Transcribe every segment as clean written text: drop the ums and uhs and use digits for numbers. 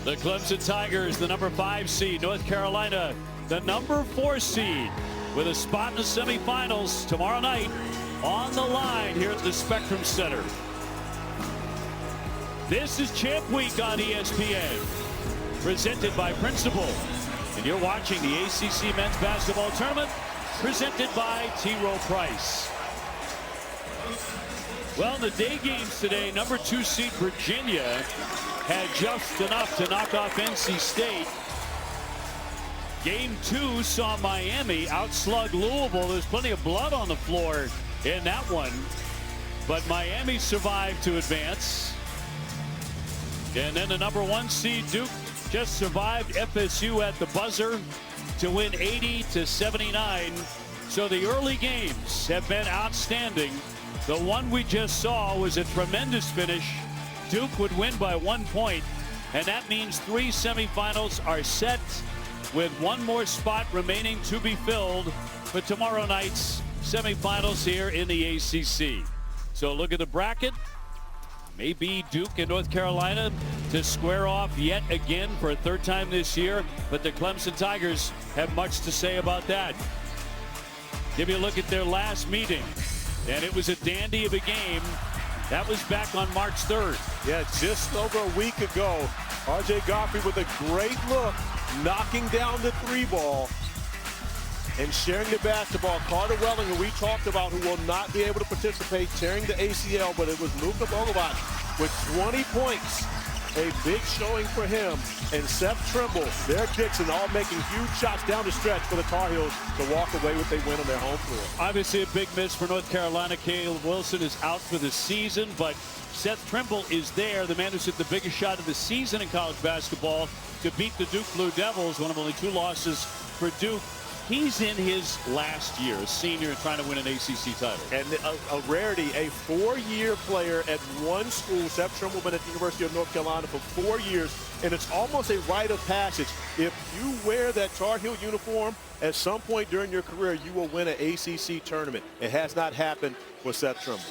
The Clemson Tigers, the number 5 seed. North Carolina, the number 4 seed, with a spot in the semifinals tomorrow night on the line here at the Spectrum Center. This is Champ Week on ESPN, presented by Principal. And you're watching the ACC Men's Basketball Tournament, presented by T. Rowe Price. Well, in the day games today, number 2 seed Virginia had just enough to knock off NC State. Game 2 saw Miami outslug Louisville. There's plenty of blood on the floor in that one, but Miami survived to advance. And then the number 1 seed Duke just survived FSU at the buzzer to win 80-79. So the early games have been outstanding. The one we just saw was a tremendous finish. Duke would win by 1 point, and that means 3 semifinals are set, with one more spot remaining to be filled for tomorrow night's semifinals here in the ACC. So look at the bracket. Maybe Duke and North Carolina to square off yet again for a 3rd time this year, but the Clemson Tigers have much to say about that. Give you a look at their last meeting, and it was a dandy of a game. That was back on March 3rd. Yeah, just over a week ago, R.J. Godfrey with a great look, knocking down the 3 ball and sharing the basketball. Carter Welling, who we talked about, who will not be able to participate, tearing the ACL, but it was Luka Bogovac with 20 points. A big showing for him. And Seth Trimble, Derek Dixon, all making huge shots down the stretch for the Tar Heels to walk away with a win on their home floor. Obviously a big miss for North Carolina. Caleb Wilson is out for the season, but Seth Trimble is there, the man who's hit the biggest shot of the season in college basketball to beat the Duke Blue Devils, one of only 2 losses for Duke. He's in his last year, a senior, trying to win an ACC title. And a rarity, a 4-year player at one school. Seth Trimble been at the University of North Carolina for 4 years, and it's almost a rite of passage. If you wear that Tar Heel uniform, at some point during your career, you will win an ACC tournament. It has not happened for Seth Trimble.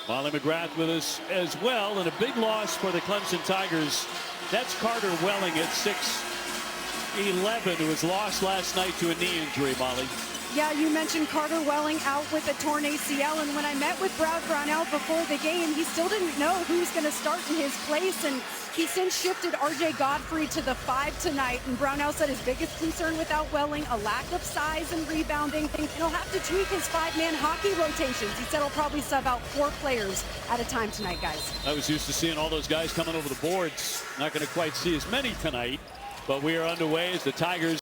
Molly McGrath with us as well, and a big loss for the Clemson Tigers. That's Carter Welling at 6'11", who was lost last night to a knee injury, Molly. Yeah, you mentioned Carter Welling out with a torn ACL, and when I met with Brad Brownell before the game, he still didn't know who's going to start in his place, and he since shifted R.J. Godfrey to the 5 tonight, and Brownell said his biggest concern without Welling, a lack of size and rebounding, and he'll have to tweak his 5-man hockey rotations. He said he'll probably sub out 4 players at a time tonight, guys. I was used to seeing all those guys coming over the boards. Not going to quite see as many tonight, but we are underway as the Tigers